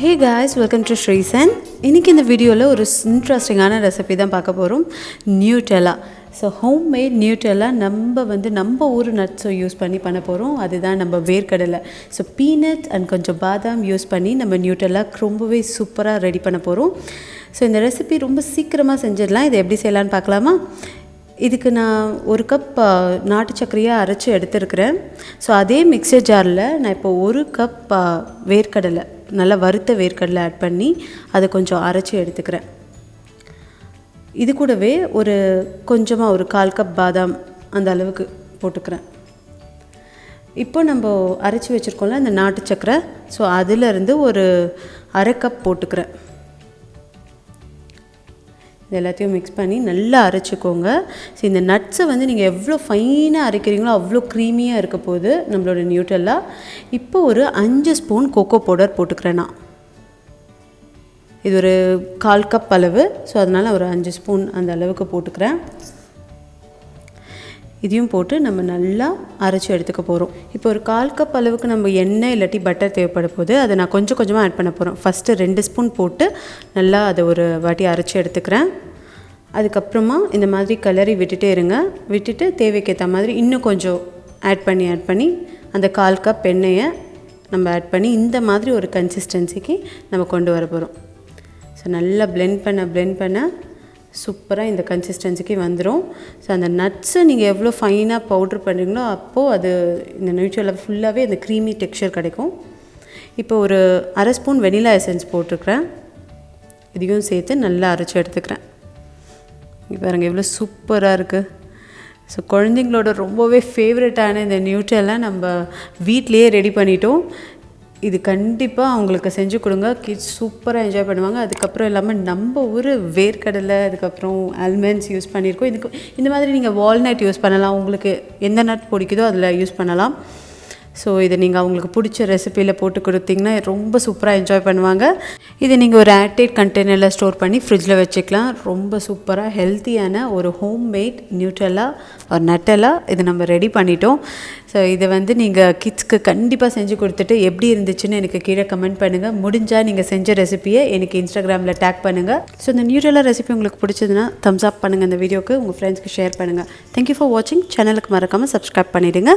Hey guys, welcome to SriSen. இன்னைக்கு இந்த வீடியோல ஒரு இன்ட்ரஸ்டிங்கான ரெசிபி தான் பார்க்க போறோம். Nutella. So homemade Nutella நம்ம ஊர் நட்ஸை யூஸ் பண்ண போறோம். அதுதான் நம்ம வேர்க்கடலை. So peanut and கொஞ்சம் பாதாம் யூஸ் பண்ணி நம்ம Nutella ரொம்பவே சூப்பரா ரெடி பண்ண போறோம். So இந்த ரெசிபி ரொம்ப சீக்கிரமா செஞ்சிடலாம். இது எப்படி செய்யலாம்னு பார்க்கலாமா? இதுக்கு நான் ஒரு கப் நாட்டு சர்க்கரையை அரைச்சி எடுத்துருக்கிறேன். ஸோ அதே மிக்சர் ஜாரில் நான் இப்போ ஒரு கப் வேர்க்கடலை நல்லா வறுத்த வேர்க்கடலை ஆட் பண்ணி அதை கொஞ்சம் அரைச்சி எடுத்துக்கிறேன். இது கூடவே கொஞ்சமாக ஒரு 1/4 கப் பாதாம் அந்த அளவுக்கு போட்டுக்கிறேன். இப்போ நம்ம அரைச்சி வச்சுருக்கோம்ல அந்த நாட்டு சர்க்கரை, ஸோ அதிலேருந்து ஒரு 1/2 கப் போட்டுக்கிறேன். இது எல்லாத்தையும் மிக்ஸ் பண்ணி நல்லா அரைச்சிக்கோங்க. ஸோ இந்த நட்ஸை நீங்கள் எவ்வளோ ஃபைனாக அரைக்கிறீங்களோ அவ்வளோ க்ரீமியாக இருக்க போகுது நம்மளோட நியூட்டெல்லா. இப்போ ஒரு 5 ஸ்பூன் கோகோ பவுடர் போட்டுக்கிறேன் நான். இது ஒரு 1/4 கப் அளவு, ஸோ அதனால் ஒரு 5 ஸ்பூன் அந்த அளவுக்கு போட்டுக்கிறேன். இதையும் போட்டு நம்ம நல்லா அரைச்சி எடுத்துக்க போகிறோம். இப்போ ஒரு 1/4 கப் அளவுக்கு நம்ம எண்ணெய் இல்லாட்டி பட்டர் தேவைப்பட போகுது. அதை நான் கொஞ்சம் கொஞ்சமாக ஆட் பண்ண போகிறோம். ஃபஸ்ட்டு 2 ஸ்பூன் போட்டு நல்லா அதை ஒரு வாட்டி அரைச்சி எடுத்துக்கிறேன். அதுக்கப்புறமா இந்த மாதிரி கிளறி விட்டுட்டே இருங்க. விட்டுட்டு தேவைக்கேற்ற மாதிரி இன்னும் கொஞ்சம் ஆட் பண்ணி அந்த 1/4 கப் எண்ணெயை நம்ம ஆட் பண்ணி இந்த மாதிரி ஒரு கன்சிஸ்டன்சிக்கு நம்ம கொண்டு வர போகிறோம். ஸோ நல்லா பிளெண்ட் பண்ண சூப்பராக இந்த கன்சிஸ்டன்சிக்கு வந்துடும். ஸோ அந்த நட்ஸை நீங்கள் எவ்வளோ ஃபைனாக பவுட்ரு பண்ணுறீங்களோ அப்போது அது இந்த நியூட்ரெல்லா ஃபுல்லாகவே அந்த க்ரீமி டெக்ஸ்சர் கிடைக்கும். இப்போ ஒரு 1/2 ஸ்பூன் வெனிலா எசன்ஸ் போட்டிருக்கிறேன். இதையும் சேர்த்து நல்லா அரைச்சி எடுத்துக்கிறேன். இப்போ பாருங்கள் எவ்வளோ சூப்பராக இருக்குது. ஸோ குழந்தைங்களோட ரொம்பவே ஃபேவரட்டான இந்த நியூட்ரெல்லா நம்ம வீட்டிலையே ரெடி பண்ணிட்டோம். இது கண்டிப்பாக அவங்களுக்கு செஞ்சு கொடுங்க. கிட்ஸ் சூப்பராக என்ஜாய் பண்ணுவாங்க. அதுக்கப்புறம் இல்லாமல் நம்ம ஊர் வேர்க்கடலை, அதுக்கப்புறம் ஆல்மண்ட்ஸ் யூஸ் பண்ணியிருக்கோம். இதுக்கு இந்த மாதிரி நீங்கள் வால்நட் யூஸ் பண்ணலாம். உங்களுக்கு எந்த நட் பிடிக்குதோ அதில் யூஸ் பண்ணலாம். ஸோ இதை நீங்கள் அவங்களுக்கு பிடிச்ச ரெசிப்பியில் போட்டு கொடுத்தீங்கன்னா ரொம்ப சூப்பராக என்ஜாய் பண்ணுவாங்க. இதை நீங்கள் ஒரு ஏர்டைட் கண்டெய்னரில் ஸ்டோர் பண்ணி ஃப்ரிட்ஜில் வச்சுக்கலாம். ரொம்ப சூப்பராக ஹெல்த்தியான ஒரு ஹோம்மேட் நியூட்டெல்லா ஒரு நட்டெல்லா இது நம்ம ரெடி பண்ணிட்டோம். ஸோ இதை நீங்கள் கிட்ஸ்க்கு கண்டிப்பாக செஞ்சு கொடுத்துட்டு எப்படி இருந்துச்சுன்னு எனக்கு கீழே கமெண்ட் பண்ணுங்கள். முடிஞ்சால் நீங்கள் செஞ்ச ரெசிப்பியை எனக்கு இன்ஸ்டாகிராமில் டேக் பண்ணுங்கள். ஸோ இந்த நியூட்டெல்லா ரெசிபி உங்களுக்கு பிடிச்சதுன்னா தம்ஸ் அப் பண்ணுங்கள். இந்த வீடியோக்கு உங்கள் ஃப்ரெண்ட்ஸ்க்கு ஷேர் பண்ணுங்கள். தேங்க்யூ ஃபார் வாட்சிங். சேனலுக்கு மறக்காமல் சப்ஸ்கிரைப் பண்ணிவிடுங்க.